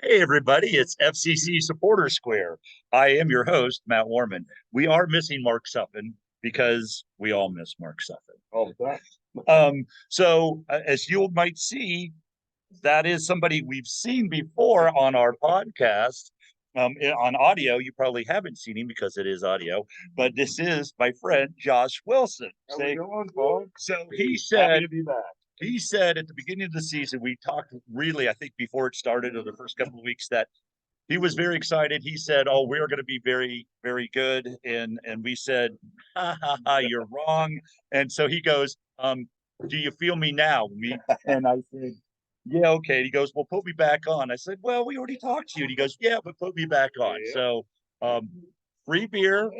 Hey, everybody, it's FCC Supporter Square. I am your host, Matt Warman. We are missing Mark Suffin because we all miss Mark Suffin all the time. As you might see, that is somebody we've seen before on our podcast. On audio, you probably haven't seen him because it is audio, but this is my friend Josh Wilson. How we doing, Paul? So he Happy said to be back. he said at the beginning of the season, we talked really, I think before it started or the first couple of weeks, that he was very excited. He said, "Oh, we're going to be very, very good," and we said, "Ha ha ha, you're wrong." And so he goes, "Do you feel me now?" And I said, "Yeah, okay." He goes, "Well, put me back on." I said, "Well, we already talked to you." And he goes, "Yeah, but put me back on." Yeah. So, free beer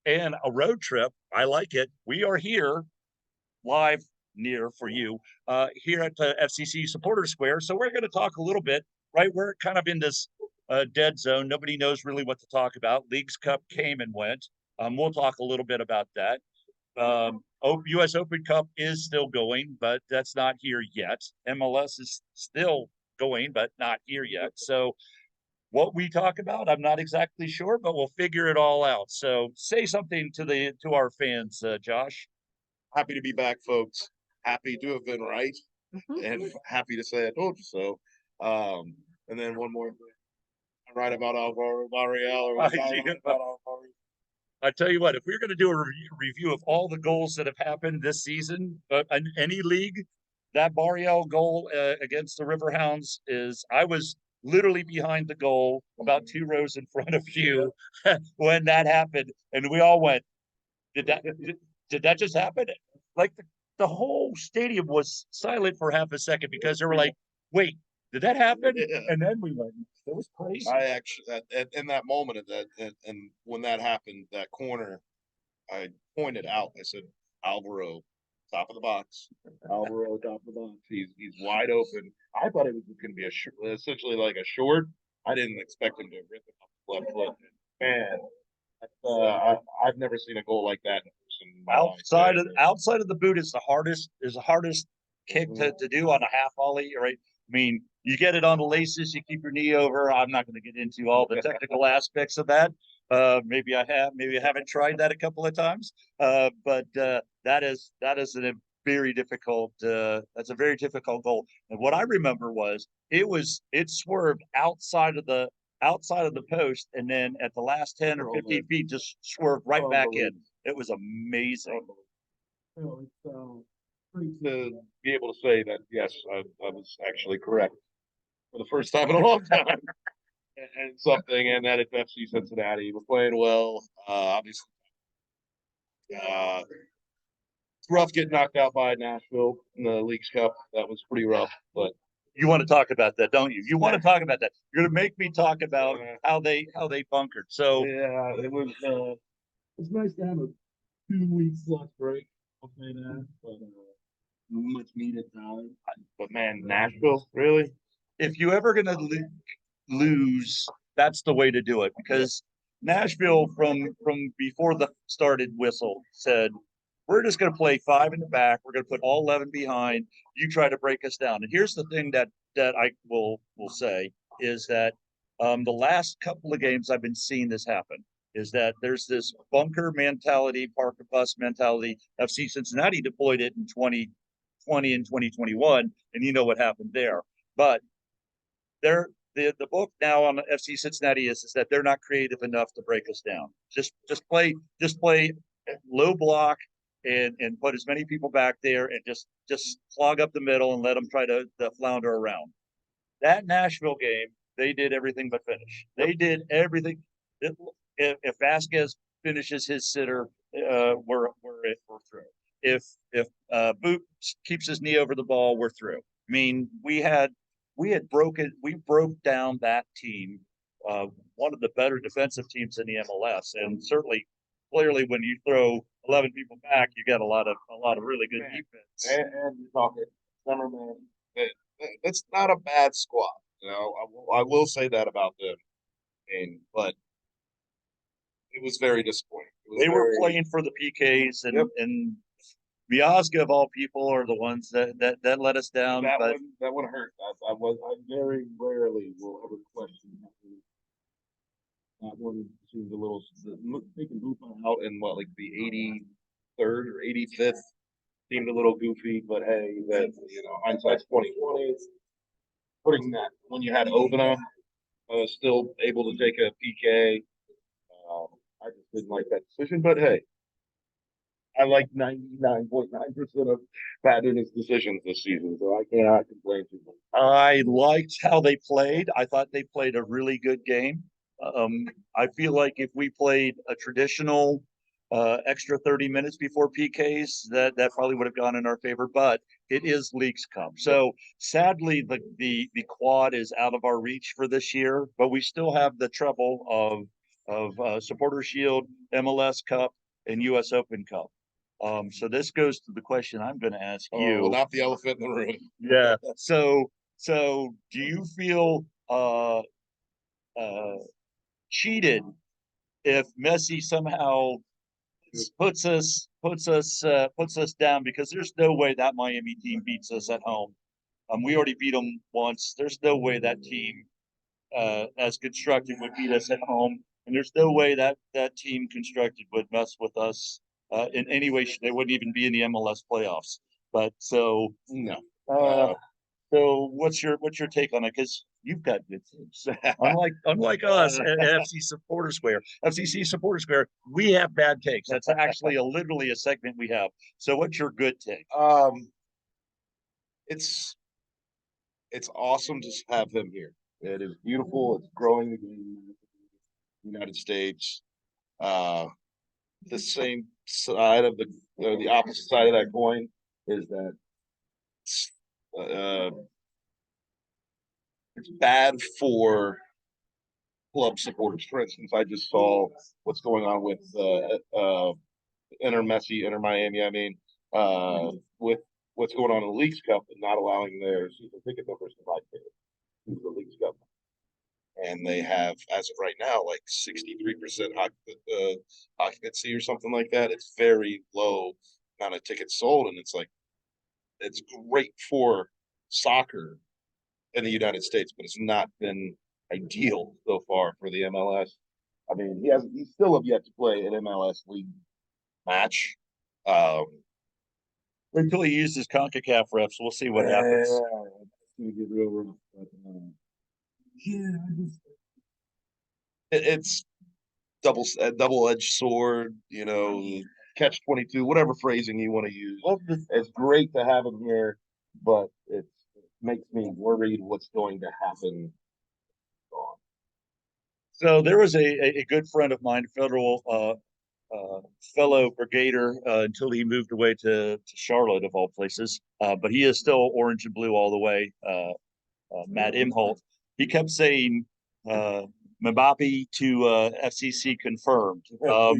and a road trip. I like it. We are here live near for you here at the FCC Supporter Square. So we're going to talk a little bit, right? We're kind of in this dead zone. Nobody knows really what to talk about. Leagues Cup came and went. We'll talk a little bit about that. U.S. Open Cup is still going, but that's not here yet. MLS is still going, but not here yet. So what we talk about, I'm not exactly sure, but we'll figure it all out. So say something to our fans, Josh. Happy to be back, folks. Happy to have been right, and happy to say I told you so. And then one more thing. I'm right about Alvaro Barrial, or was I right about Alvaro? I tell you what, if we're going to do a review of all the goals that have happened this season in any league, that Barrial goal against the Riverhounds I was literally behind the goal, about two rows in front of you when that happened, and we all went, did that just happen? Like the whole stadium was silent for half a second because they were like, wait, did that happen? Yeah. And then we went, it was crazy. I actually, in that moment, and when that happened, that corner, I pointed out. I said, Alvaro, top of the box. Alvaro, top of the box. He's wide open. I thought it was going to be essentially like a short. I didn't expect him to rip it off the left foot. Man, I've never seen a goal like that in my outside of the boot is the hardest kick to do on a half volley, right? I mean, you get it on the laces, you keep your knee over. I'm not going to get into all the technical aspects of that. Maybe I haven't tried that a couple of times. But that is a very difficult. That's a very difficult goal. And what I remember was it swerved outside of the post, and then at the last 10 or 15 feet, just swerved right back in. It was amazing. It's free to be able to say that, yes, I was actually correct for the first time in a long time. and something, and that it's FC Cincinnati. We're playing well. Obviously, it's rough getting knocked out by Nashville in the Leagues Cup. That was pretty rough, but you want to talk about that, don't you? You want to talk about that. You're going to make me talk about how they bunkered. So yeah, it's nice to have a 2 weeks lunch break. I'll say that, but much needed time. But man, Nashville, really? If you ever going to lose, that's the way to do it, because Nashville from before the started whistle said, we're just going to play five in the back. We're going to put all 11 behind. You try to break us down. And here's the thing that I will say is that the last couple of games I've been seeing this happen is that there's this bunker mentality, Parker bus mentality. FC Cincinnati deployed it in 2020 and 2021, and you know what happened there. But the book now on FC Cincinnati is that they're not creative enough to break us down. Just play low block and put as many people back there and just clog up the middle and let them try to flounder around. That Nashville game, they did everything but finish. They did everything. If Vasquez finishes his sitter, we're through. If Boot keeps his knee over the ball, we're through. I mean, we broke down that team, one of the better defensive teams in the MLS, and certainly, clearly, when you throw 11 people back, you get a lot of really good defense. And you're talking Zimmerman. That's not a bad squad. You know, I will say that about them. But it was very disappointing. They were playing for the PKs, and Miazga of all people are the ones that let us down. But That one hurt. I very rarely will ever question that one. That one seems a little taking Bufa out in what, like the 83rd or 85th, seemed a little goofy, but hey, that, hindsight's 2020. Putting that when you had Ovina still able to take a PK, I just didn't like that decision. But hey, I like 99.9% of Pat Noona's decisions this season, so I cannot complain too much. I liked how they played. I thought they played a really good game. I feel like if we played a traditional extra 30 minutes before PKs, that probably would have gone in our favor. But it is Leagues Cup, so sadly the quad is out of our reach for this year. But we still have the treble of Supporter Shield, MLS Cup, and U.S. Open Cup. So this goes to the question I'm going to ask you. Well, not the elephant in the room. Yeah. So do you feel cheated if Messi somehow puts us down? Because there's no way that Miami team beats us at home. We already beat them once. There's no way that team as constructed would beat us at home, and there's no way that that team constructed would mess with us in any way. They wouldn't even be in the MLS playoffs. But so No. so what's your take on it? Because you've got good teams. unlike us at FC Supporter Square, FCC Supporter Square, we have bad takes. That's actually literally a segment we have. So what's your good take? It's awesome to have him here. It is beautiful. It's growing the game in the United States. The same side of the opposite side of that coin is that uh, it's bad for club supporters. For instance, I just saw what's going on with Inter Messi, Inter Miami. I mean, with what's going on in the Leagues Cup and not allowing their season ticket numbers to buy tickets to the Leagues Cup. And they have, as of right now, like 63% occupancy or something like that. It's very low amount of tickets sold, and it's like it's great for soccer in the United States, but it's not been ideal so far for the MLS. I mean, he still have yet to play an MLS league match. Until he uses CONCACAF refs, we'll see what happens. Yeah, get real rough, but, it's double-edged sword, catch 22, whatever phrasing you want to use. Well, it's great to have him here, but it makes me worried what's going to happen. So there was a good friend of mine, federal fellow brigader, until he moved away to Charlotte of all places. But he is still orange and blue all the way. Matt Imholt. He kept saying Mbappe to FCC confirmed. Now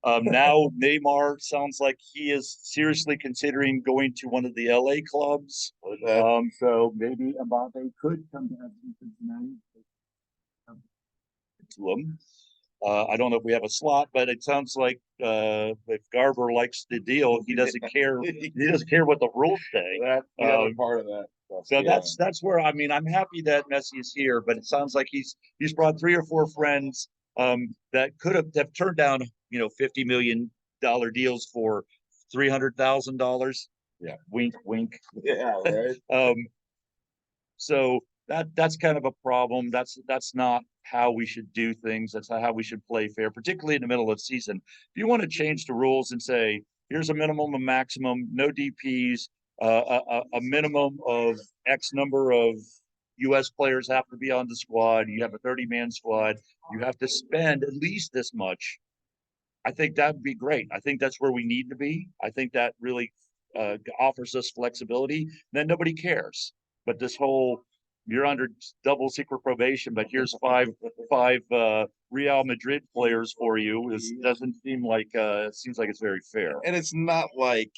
Neymar sounds like he is seriously considering going to one of the LA clubs. So maybe Mbappe could come to FC Cincinnati. To him. I don't know if we have a slot, but it sounds like if Garber likes the deal, he doesn't care. He doesn't care what the rules say. That's the other part of that. So that's where I'm happy that Messi is here, but it sounds like he's brought 3 or 4 friends that could have turned down $50 million deals for $300,000. Yeah, wink, wink. Yeah, right. So that's kind of a problem. That's not how we should do things. That's not how we should play fair, particularly in the middle of the season. If you want to change the rules and say here's a minimum, a maximum, no DPs, a minimum of X number of U.S. players have to be on the squad. You have a 30-man squad. You have to spend at least this much. I think that would be great. I think that's where we need to be. I think that really offers us flexibility. Then nobody cares. But this whole you're under double secret probation, but here's five Real Madrid players for you. It doesn't seem like it seems like it's very fair. And it's not like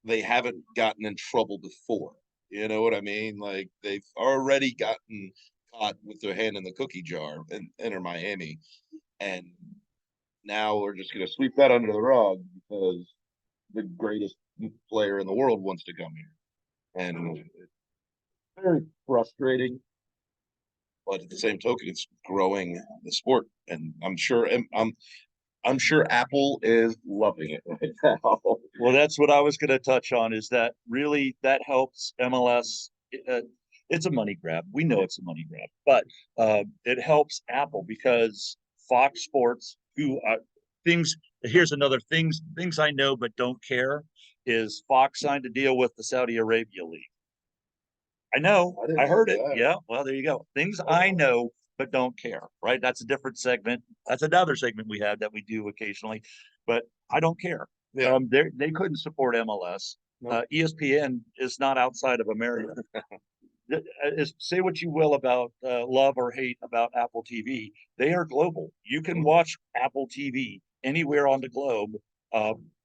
they haven't gotten in trouble before. You know what I mean? Like they've already gotten caught with their hand in the cookie jar in Inter Miami, and now we're just going to sweep that under the rug because the greatest player in the world wants to come here. And it's very frustrating, but at the same token, it's growing the sport. And I'm sure Apple is loving it right now. Well, that's what I was going to touch on, is that really that helps MLS. It's a money grab. We know it's a money grab, but it helps Apple because Fox Sports, who things, here's another things I know but don't care, is Fox signed a deal with the Saudi Arabia League. I know, I didn't I heard know it. that. Yeah, well, there you go. Things I know but don't care, right? That's a different segment. That's another segment we have that we do occasionally, but I don't care. Yeah. They couldn't support MLS. No. ESPN is not outside of America. Say what you will about love or hate about Apple TV. They are global. You can watch Apple TV anywhere on the globe.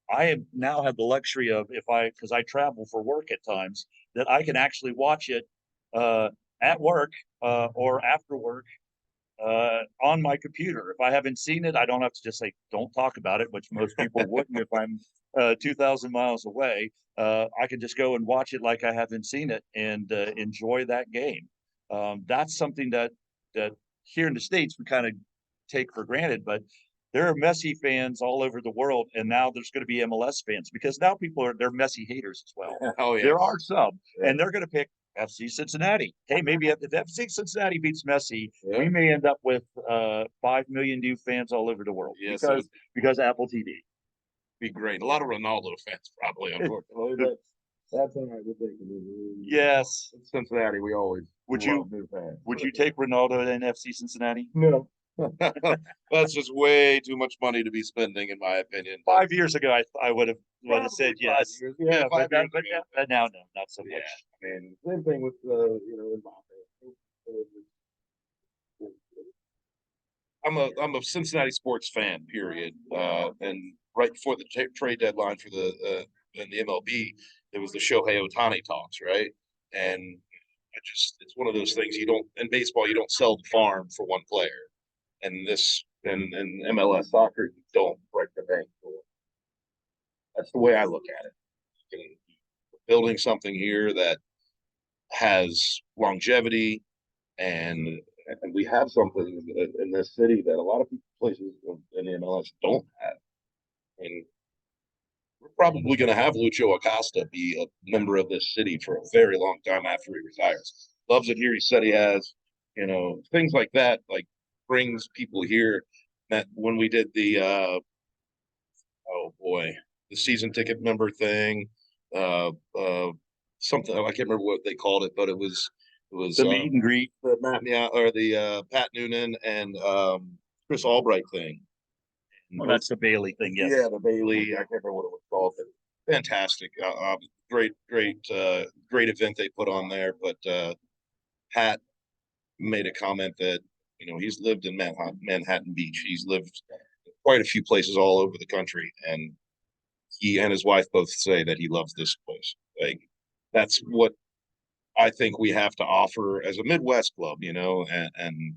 I now have the luxury of, because I travel for work at times, that I can actually watch it at work or after work on my computer. If I haven't seen it, I don't have to just say, don't talk about it, which most people wouldn't if I'm 2,000 miles away. I can just go and watch it like I haven't seen it and enjoy that game. That's something that here in the States we kind of take for granted, but there are Messi fans all over the world, and now there's going to be MLS fans because now they're Messi haters as well. Oh yeah. There are some, Yeah. and they're going to pick FC Cincinnati. Hey, maybe if FC Cincinnati beats Messi, Yeah. we may end up with 5 million new fans all over the world. Yes, because Apple TV. Be great. A lot of Ronaldo fans, probably, unfortunately. That's all right. We'll take it. Yes. Cincinnati, we always Would love you new fans. would you take Ronaldo in FC Cincinnati? No. That's just way too much money to be spending, in my opinion. 5 years ago, I would have said yes. Yeah, but 5 years but now no, not so Yeah, much. I mean, same thing with I'm a Cincinnati sports fan, period. And right before the trade deadline for in the MLB, it was the Shohei Ohtani talks, right? And it's one of those things you don't in baseball you don't sell the farm for one player, and this and MLS soccer you don't break the bank for it. That's the way I look at it. You're building something here that has longevity, and and we have something in this city that a lot of places in the MLS don't have. And we're probably going to have Lucho Acosta be a member of this city for a very long time after he retires. Loves it here. He said he has, things like that, like brings people here. That when we did the, oh boy, the season ticket member thing, uh, uh, something, I can't remember what they called it, but it was The meet and greet. the Matt, yeah, or the Pat Noonan and Chris Albright thing. Well, that's the Bailey thing. Yes. Yeah, the Bailey. I can't remember what it was called. But fantastic. Great event they put on there. But Pat made a comment that he's lived in Manhattan Beach. He's lived quite a few places all over the country, and he and his wife both say that he loves this place. Like that's what I think we have to offer as a Midwest club, and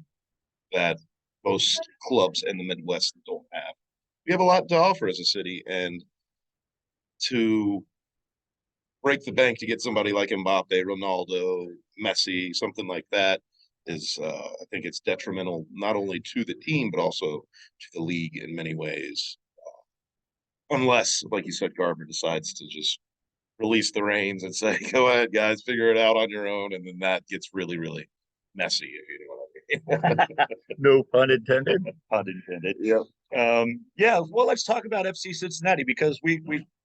that most clubs in the Midwest don't have. We have a lot to offer as a city, and to break the bank to get somebody like Mbappe, Ronaldo, Messi, something like that is, I think it's detrimental not only to the team but also to the league in many ways. Unless, like you said, Garber decides to just release the reins and say, "Go ahead, guys, figure it out on your own," and then that gets really, really messy. If you know what I mean. No pun intended. Pun intended. Yeah. Yeah. Well, let's talk about FC Cincinnati because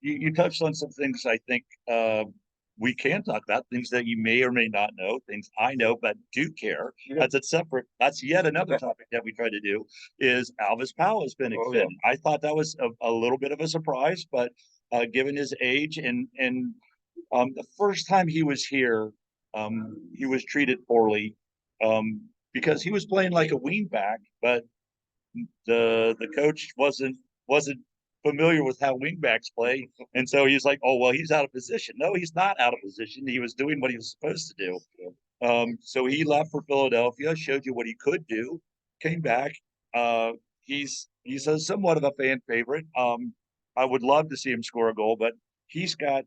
you touched on some things I think we can talk about, things that you may or may not know, things I know but do care. Yeah. That's yet another topic that we try to do is Alvis Powell has been extended. Yeah. I thought that was a little bit of a surprise, but given his age and the first time he was here, he was treated poorly because he was playing like a wingback, but the coach wasn't familiar with how wingbacks play, and so he's like, "Oh well, he's out of position." No, he's not out of position. He was doing what he was supposed to do. So he left for Philadelphia, showed you what he could do, came back. He's a somewhat of a fan favorite. I would love to see him score a goal, but he's got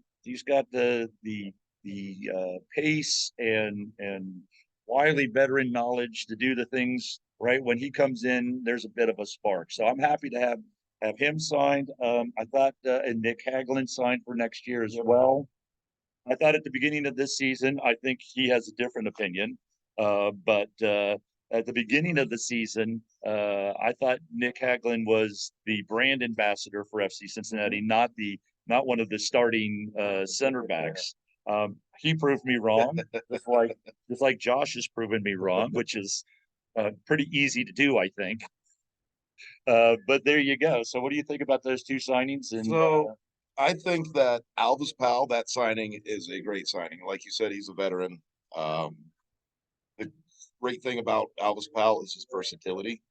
the pace and wily veteran knowledge to do the things right. When he comes in, there's a bit of a spark. So I'm happy to have him signed. I thought and Nick Hagelin signed for next year as well. I thought at the beginning of this season, I think he has a different opinion. But at the beginning of the season, I thought Nick Hagelin was the brand ambassador for FC Cincinnati, not one of the starting center backs. He proved me wrong, just like Josh has proven me wrong, which is pretty easy to do, I think. But there you go. So, what do you think about those two signings? And So I think that Alvis Powell, that signing is a great signing. Like you said, he's a veteran. Um, the great thing about Alvis Powell is his versatility.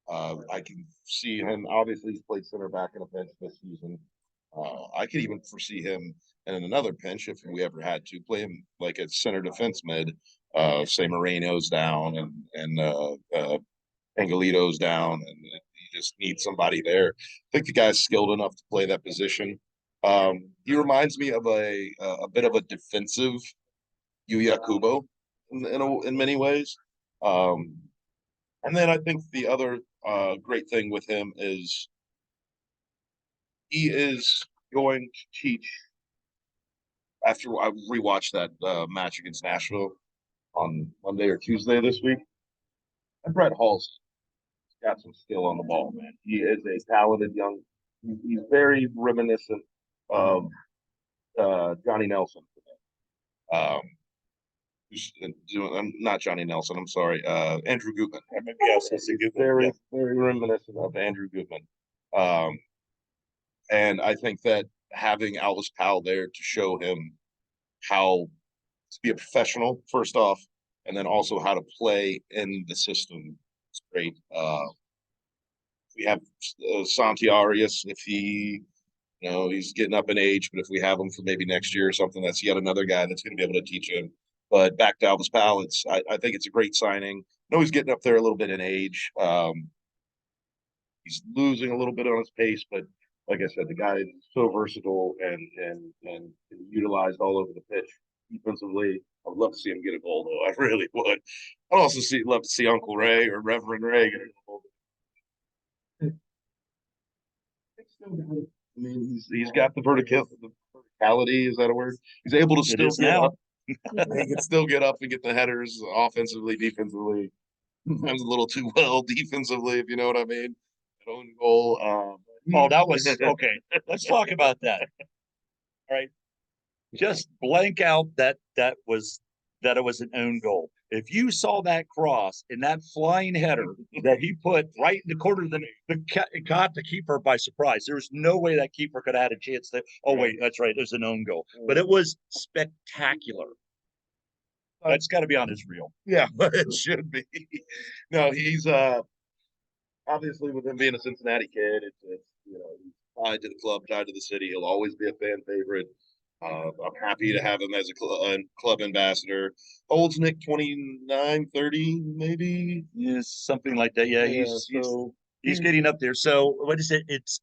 I can see him. Obviously, he's played center back in a pinch this season. I could even foresee him in another pinch if we ever had to play him like a center defense mid. Say Moreno's down and Angelito's down, and you just need somebody there. I think the guy's skilled enough to play that position. He reminds me of a bit of a defensive Yuya Kubo in many ways. Um, and then I think the other great thing with him is he is going to teach. After I rewatched that match against Nashville on Monday or Tuesday this week, and Brett Hall's got some skill on the ball, man. He is a talented young. He's very reminiscent of Johnny Nelson. Um, I'm not Johnny Nelson. I'm sorry, Andrew Gutman. yes, that's a good one. Very reminiscent of Andrew Gutman. And I think that having Alvis Powell there to show him how to be a professional, first off, and then also how to play in the system is great. We have Santi Arias if he, he's getting up in age, but if we have him for maybe next year or something, that's yet another guy that's going to be able to teach him. But back to Alvis Powell, I think it's a great signing. I know he's getting up there a little bit in age. He's losing a little bit on his pace, but like I said, the guy is so versatile and utilized all over the pitch defensively. I'd love to see him get a goal, though. I really would. I'd also love to see Uncle Ray or Reverend Ray get a goal. I mean, he's got the verticality. Is that a word? He's able to still get now. up. He can still get up and get the headers offensively, defensively. Sometimes a little too well defensively, if you know what I mean. Own goal. Oh, that was okay. Let's talk about that. All right. Just blank out that it was an own goal. If you saw that cross and that flying header that he put right in the corner of it caught the keeper by surprise. There was no way that keeper could have had a chance to. Oh wait, that's right. There's an own goal, but it was spectacular. That's got to be on his reel. Yeah, it should be. No, he's obviously with him being a Cincinnati kid, it's he's tied to the club, tied to the city. He'll always be a fan favorite. I'm happy to have him as a club ambassador. Holds Nick 29, 30, maybe. Yeah, something like that. Yeah, he's getting up there. So what is it? It's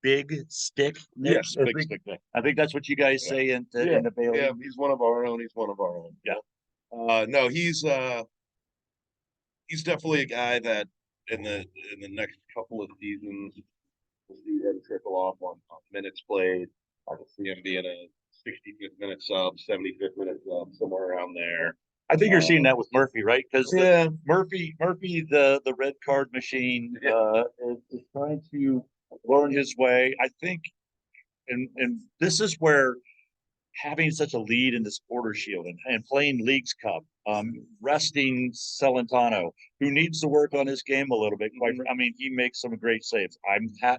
big stick. Nick? Yes, big stick. I think that's what you guys say in the Bailey. Yeah, he's one of our own. He's one of our own. Yeah. No, he's definitely a guy that in the next couple of seasons we'll see him trickle off on minutes played. I can see him being a 65th minute sub, 75th minute sub, somewhere around there. I think you're seeing that with Murphy, right? Because Murphy, the red card machine, is trying to learn his way. I think, and this is where having such a lead in the Supporter Shield and playing Leagues Cup, resting Celentano, who needs to work on his game a little bit. I mean, he makes some great saves.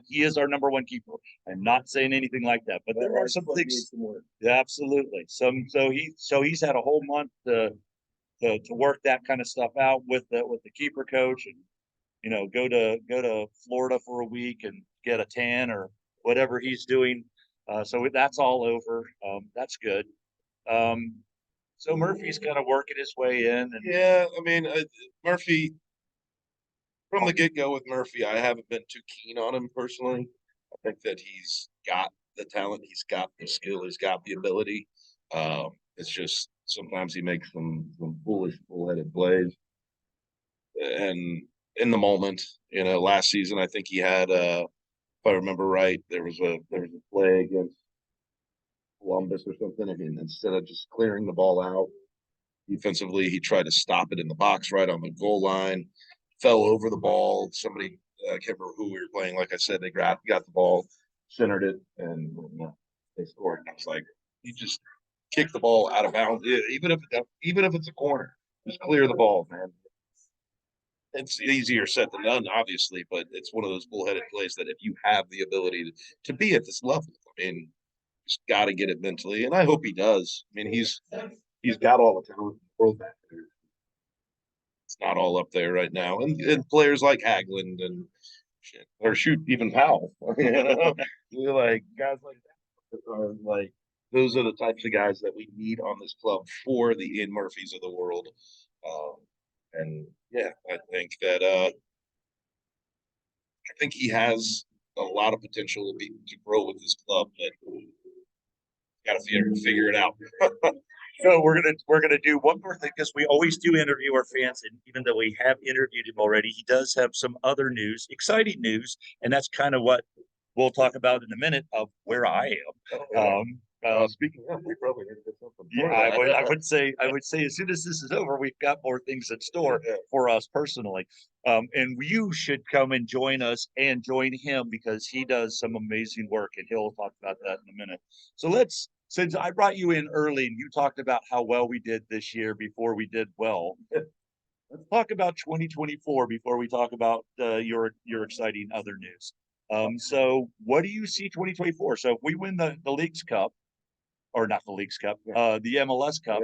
He is our number one keeper. I'm not saying anything like that, but there are some things. Yeah, absolutely. So he's had a whole month to work that kind of stuff out with the keeper coach, and go to Florida for a week and get a tan or whatever he's doing. So that's all over. That's good. So Murphy's kind of working his way in. And yeah, I mean, Murphy, from the get-go with Murphy, I haven't been too keen on him personally. I think that he's got the talent, he's got the skill, he's got the ability. It's just sometimes he makes some foolish, bullheaded plays. And in the moment, last season I think he had if I remember right, there was a play against Columbus or something. I mean, instead of just clearing the ball out defensively, he tried to stop it in the box right on the goal line, fell over the ball. Somebody, I can't remember who we were playing. Like I said, they got the ball, centered it, and they scored. And I was like, you just kick the ball out of bounds, even if it's a corner, just clear the ball, man. It's easier said than done, obviously, but it's one of those bullheaded plays that if you have the ability to be at this level, I mean, just got to get it mentally, and I hope he does. I mean, he's got all the talent in the world back there. It's not all up there right now, and players like Haglund and shit, or shoot, even Powell, You're like guys like that are like those are the types of guys that we need on this club for the Ian Murphys of the world. And yeah, I think he has a lot of potential to grow with this club, but got to figure it out. So we're gonna do one more thing because we always do interview our fans, and even though we have interviewed him already, he does have some other news, exciting news, and that's kind of what we'll talk about in a minute of where I am. Speaking of, we probably need to get something. Yeah, I would say as soon as this is over, we've got more things in store for us personally. And you should come and join us and join him because he does some amazing work, and he'll talk about that in a minute. So since I brought you in early and you talked about how well we did this year before we did well, let's talk about 2024 before we talk about your exciting other news. So what do you see 2024? So if we win the Leagues Cup, or not the Leagues Cup, the MLS Cup,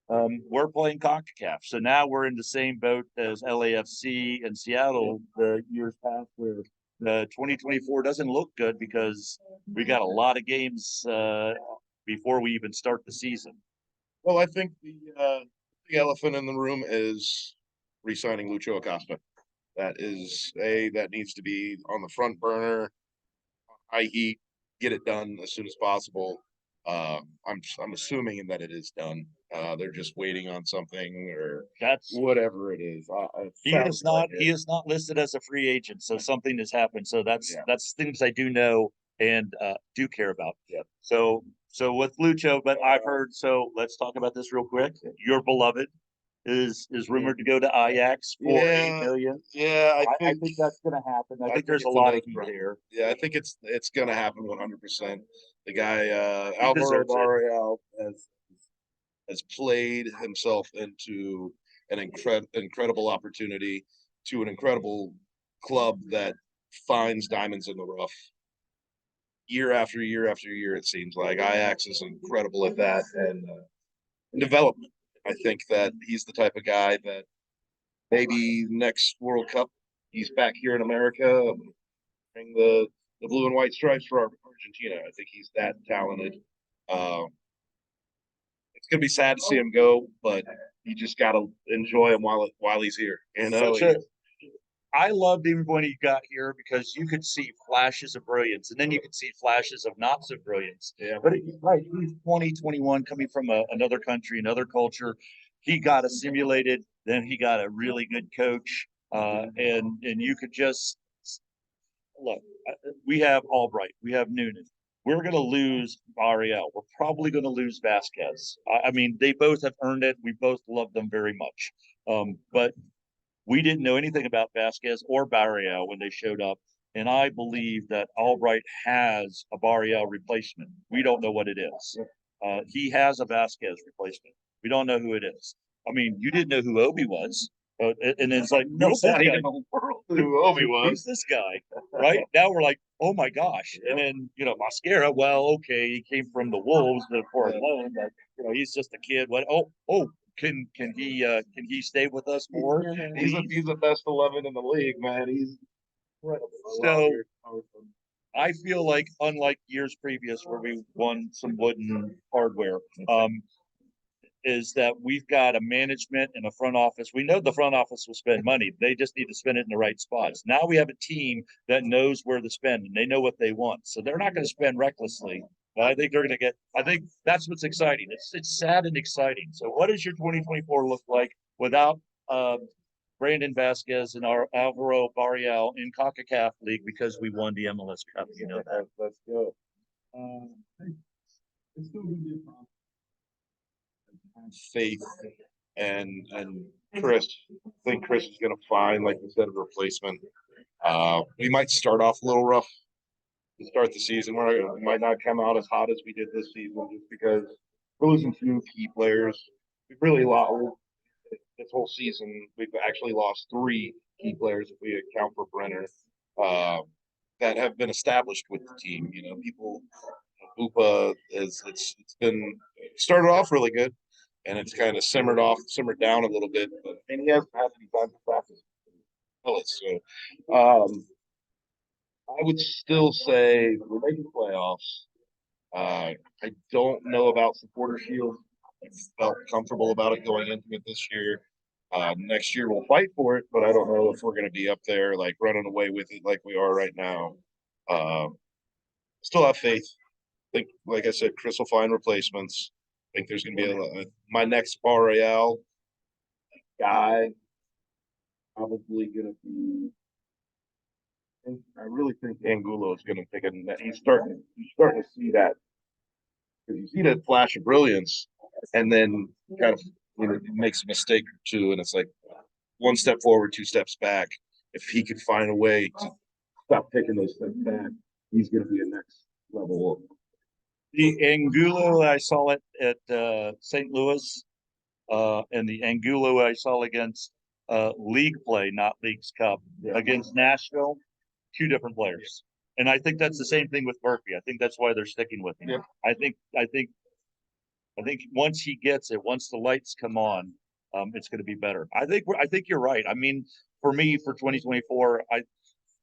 we're playing CONCACAF. So now we're in the same boat as LAFC and Seattle the years past, where the 2024 doesn't look good because we got a lot of games before we even start the season. Well, I think the elephant in the room is re-signing Lucho Acosta. That needs to be on the front burner, high heat, get it done as soon as possible. I'm assuming that it is done. They're just waiting on something or That's whatever it is. he is not listed as a free agent, so something has happened. So that's things I do know and do care about. Yeah. So with Lucho, but I've heard. So let's talk about this real quick. Your beloved is rumored to go to Ajax for $8 million. Yeah, I think that's going to happen. I think there's a it's lot of another heat here. Yeah, I think it's going to happen 100%. The guy He Alvaro deserves it. Barreal has played himself into an incredible opportunity to an incredible club that finds diamonds in the rough year after year after year. It seems like Ajax is incredible at that and development. I think that he's the type of guy that maybe next World Cup he's back here in America, bring the blue and white stripes for Argentina. I think he's that talented. It's gonna be sad to see him go, but you just gotta enjoy him while he's here. I loved him when he got here because you could see flashes of brilliance, and then you could see flashes of not so brilliance. Yeah. But right, he's 2021 coming from another country, another culture. He got assimilated, then he got a really good coach, and you could just look. We have Albright, we have Noonan. We're going to lose Ariel. We're probably going to lose Vasquez. I mean, they both have earned it. We both love them very much. But we didn't know anything about Vasquez or Barrial when they showed up. And I believe that Albright has a Barrial replacement. We don't know what it is. He has a Vasquez replacement. We don't know who it is. I mean, you didn't know who Obi was. And it's like, nobody in the world knew Obi was. Who's this guy? Right now, we're like, oh my gosh. And then, Mascara, well, okay, he came from the Wolves, the foreign loan, but he's just a kid. What? Oh, can he stay with us more? He's the best 11 in the league, man. He's incredible. So I feel like, unlike years previous where we won some wooden hardware, is that we've got a management and a front office. We know the front office will spend money. They just need to spend it in the right spots. Now we have a team that knows where to spend and they know what they want. So they're not going to spend recklessly. But I think they're going to get, I think that's what's exciting. It's sad and exciting. So what does your 2024 look like without Brandon Vasquez and our Alvaro Barrial in CONCACAF League because we won the MLS Cup? You know that. Let's go. It's still gonna be a problem. Faith and Chris. I think Chris is gonna find, like you said, a replacement. We might start off a little rough to start the season. We might not come out as hot as we did this season just because we're losing 2 key players. We've really lost this whole season. We've actually lost 3 key players if we account for Brenner, that have been established with the team. You know, people. Bupa it's been started off really good, and it's kind of simmered down a little bit. And he hasn't had any time to practice. So, I would still say we're making playoffs. I don't know about supporter shield. I felt comfortable about it going into it this year. Next year we'll fight for it, but I don't know if we're going to be up there like running away with it like we are right now. Still have faith. Think, like I said, Chris will find replacements. I think there's going to be my next Barreal guy. Probably going to be. I really think Angulo is going to take a net. He's starting to see that, because you see that flash of brilliance, and then kind of makes a mistake or two, and it's like 1 step forward, 2 steps back. If he could find a way to stop taking those steps back, he's going to be a next level up. The Angulo I saw it at St. Louis, and the Angulo I saw against league play, not Leagues Cup, against Nashville, 2 different players. And I think that's the same thing with Murphy. I think that's why they're sticking with him. Yeah. I think once he gets it, once the lights come on, it's going to be better. I think you're right. I mean, for me, for 2024, I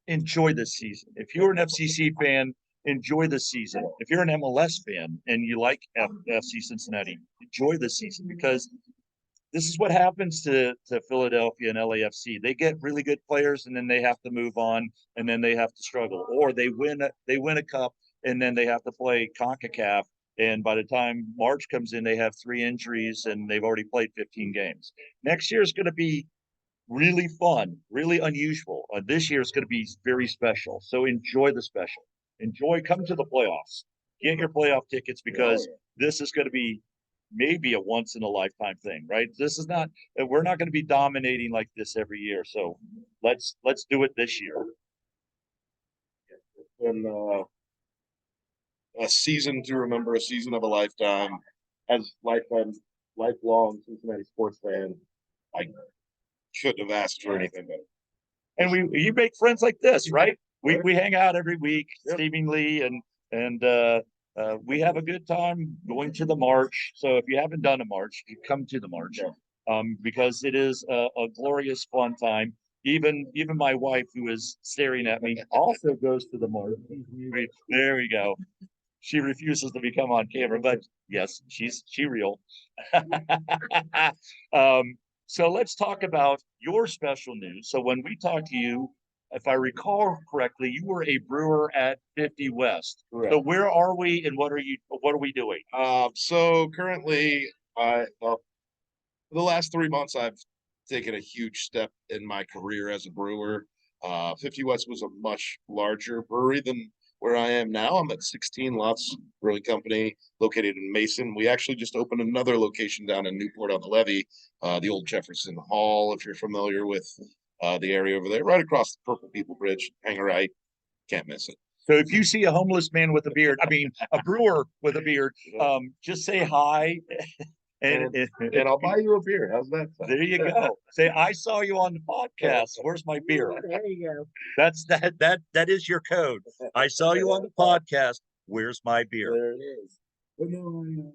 enjoy this season. If you're an FCC fan, enjoy the season. If you're an MLS fan and you like FC Cincinnati, enjoy the season, because this is what happens to Philadelphia and LAFC. They get really good players and then they have to move on, and then they have to struggle, or they win a cup and then they have to play CONCACAF. And by the time March comes in, they have 3 injuries and they've already played 15 games. Next year is going to be really fun, really unusual. This year is going to be very special. So enjoy the special. Come to the playoffs. Get your playoff tickets, because this is going to be maybe a once in a lifetime thing, right? This is not, we're not going to be dominating like this every year. So let's do it this year. And a season to remember, a season of a lifetime. As lifelong Cincinnati sports fan, I couldn't have asked for anything better. And you make friends like this, right? We hang out every week, seemingly, and we have a good time going to the march. So if you haven't done a march, you come to the march, because it is a glorious, fun time. Even my wife, who is staring at me, also goes to the march. There we go. She refuses to become on camera, but yes, she's real. So let's talk about your special news. So when we talked to you, if I recall correctly, you were a brewer at 50 West. Correct. So where are we, and what are we doing? So currently, for the last 3 months, I've taken a huge step in my career as a brewer. 50 West was a much larger brewery than where I am now. I'm at 16 Lots Brewing Company, located in Mason. We actually just opened another location down in Newport on the Levee, the old Jefferson Hall, if you're familiar with the area over there, right across the Purple People Bridge. Hang a right, can't miss it. So if you see a homeless man with a beard, I mean, a brewer with a beard, just say hi. And I'll buy you a beer. How's that sound? There you go. Say, I saw you on the podcast. Where's my beer? There you go. That's that is your code. I saw you on the podcast. Where's my beer? There it is. But no,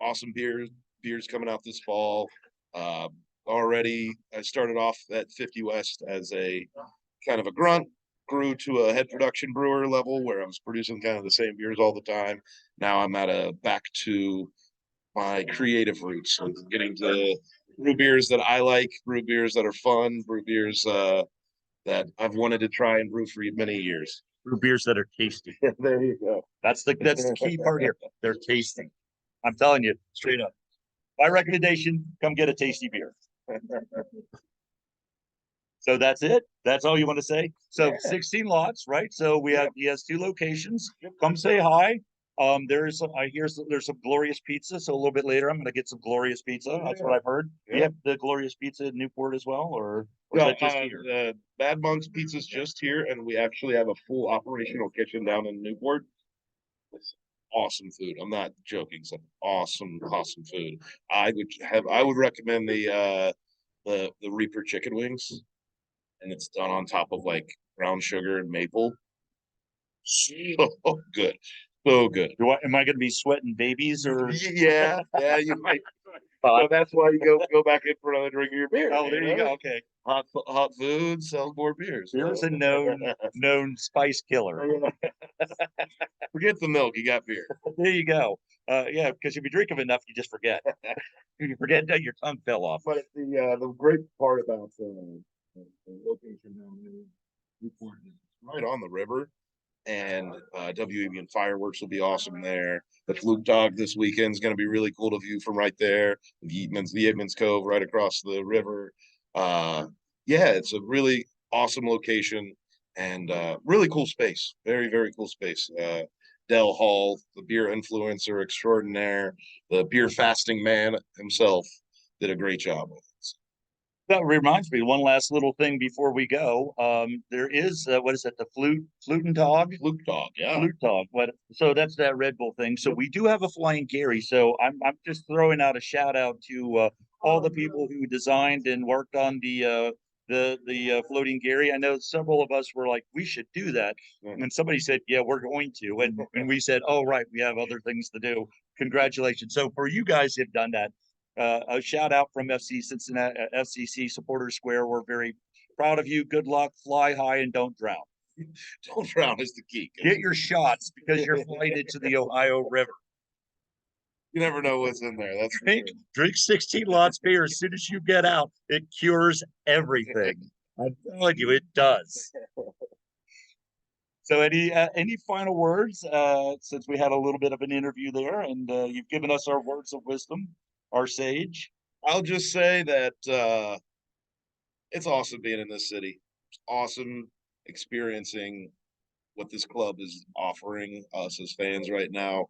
Awesome beers coming out this fall. Already I started off at 50 West as a kind of a grunt, grew to a head production brewer level where I was producing kind of the same beers all the time. Now I'm back to my creative roots, so getting to brew beers that I like, brew beers that are fun, brew beers that I've wanted to try and brew for many years. Brew beers that are tasty. There you go. That's the key part here. They're tasty. I'm telling you, straight up. My recommendation, come get a tasty beer. So that's it. That's all you want to say. So Yeah. 16 lots, right? So he has 2 locations. Come say hi. There's some Glorious Pizza. So a little bit later, I'm going to get some Glorious Pizza. That's what I've heard. Yeah. You have the Glorious Pizza in Newport as well, or is No, that just here? Bad Monk's Pizza's just here, and we actually have a full operational kitchen down in Newport. It's awesome food. I'm not joking. Some awesome food. I would recommend the Reaper chicken wings, and it's done on top of like brown sugar and maple. So good, so good. Am I going to be sweating babies or? Yeah, you might. Well, So that's why you go back in for another drink of your beer. oh, there you go. Okay. Hot food sells more beers. Beer is so. a known spice killer. Forget the milk, you got beer. There you go. Yeah, because if you drink them enough, you just forget. You forget that your tongue fell off. But the great part about the location down in Newport is it's right on the river, and WEB fireworks will be awesome there. The Fluke Dog this weekend is going to be really cool to view from right there. The Yeatman's Cove right across the river. Yeah, it's a really awesome location and really cool space. Very, very cool space. Dell Hall, the beer influencer extraordinaire, the beer fasting man himself, did a great job with it. That reminds me, one last little thing before we go. There is what is it? The Fluke Dog? Fluke Dog, yeah. Fluke Dog. So that's that Red Bull thing. So we do have a Flying Gary. So I'm just throwing out a shout out to all the people who designed and worked on the floating Gary. I know several of us were like, we should do that. And somebody said, yeah, we're going to. And we said, oh, right, we have other things to do. Congratulations. So for you guys who've done that, a shout out from FC Cincinnati, FCC Supporters Square. We're very proud of you. Good luck. Fly high and don't drown. Don't drown is the key. Get your shots because you're flying into the Ohio River. You never know what's in there. That's Drink 16 lots beer as soon as you get out. It cures everything. I'm telling you, it does. So any final words, since we had a little bit of an interview there and you've given us our words of wisdom, our sage? I'll just say that it's awesome being in this city. It's awesome experiencing what this club is offering us as fans right now.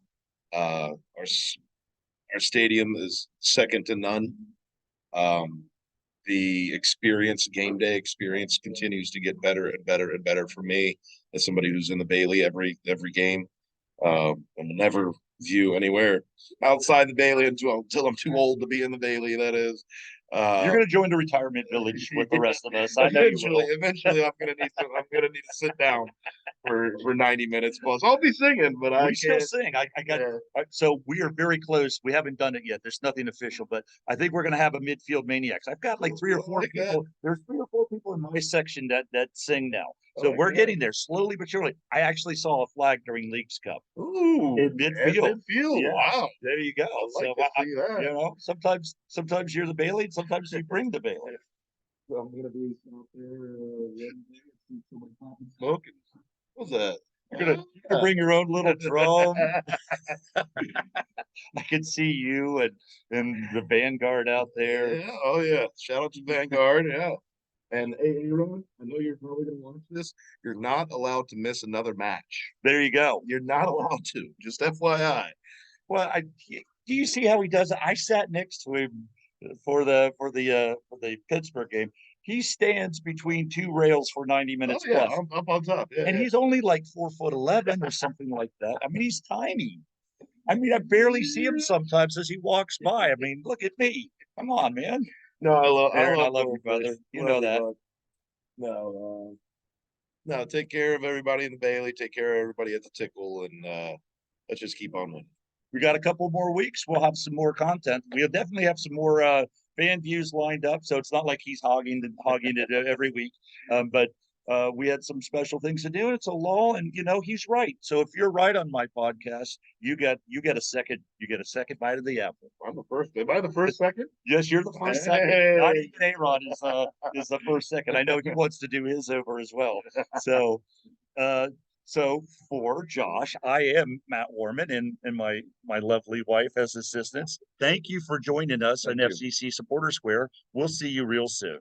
Our stadium is second to none. The game day experience continues to get better and better and better for me as somebody who's in the Bailey every game. And never view anywhere outside the Bailey until I'm too old to be in the Bailey. That is. You're going to join the retirement village with the rest of us. I know eventually, I'm going to need to sit down for 90 minutes plus. I'll be singing, but I still sing. I got so we are very close. We haven't done it yet. There's nothing official, but I think we're going to have a midfield maniacs. I've got like 3 or 4 people. There's 3 or 4 people in my section that sing now. So we're getting there slowly but surely. I actually saw a flag during Leagues Cup. Ooh, in midfield. Yeah. Wow, there you go. Sometimes you're the Bailey, and sometimes you bring the Bailey. So I'm gonna be out there smoking. What's that? You're gonna bring your own little drum. I can see you and the Vanguard out there. Yeah. Oh yeah. Shout out to Vanguard. Yeah. And hey, Ron, I know you're probably going to watch this. You're not allowed to miss another match. There you go. You're not allowed to. Just FYI. Well, do you see how he does it? I sat next to him for the Pittsburgh game. He stands between 2 rails for 90 minutes plus. I'm up on top. Yeah, and he's only like 4'11" or something like that. I mean, he's tiny. I mean, I barely see him sometimes as he walks by. I mean, look at me. Come on, man. No, I love you, brother. You know that. No, take care of everybody in the Bailey. Take care of everybody at the Tickle, and let's just keep on winning. We got a couple more weeks. We'll have some more content. We'll definitely have some more fan views lined up. So it's not like he's hogging it every week. But we had some special things to do, and it's a law, and he's right. So if you're right on my podcast, you get a second bite of the apple. I'm the first. Am I the first second? Yes, you're the first second. Not Hey. even A-Rod is the first second. I know he wants to do his over as well. So so for Josh, I am Matt Warman and my lovely wife as assistants. Thank you for joining us on Thank you. FCC Supporter Square. We'll see you real soon.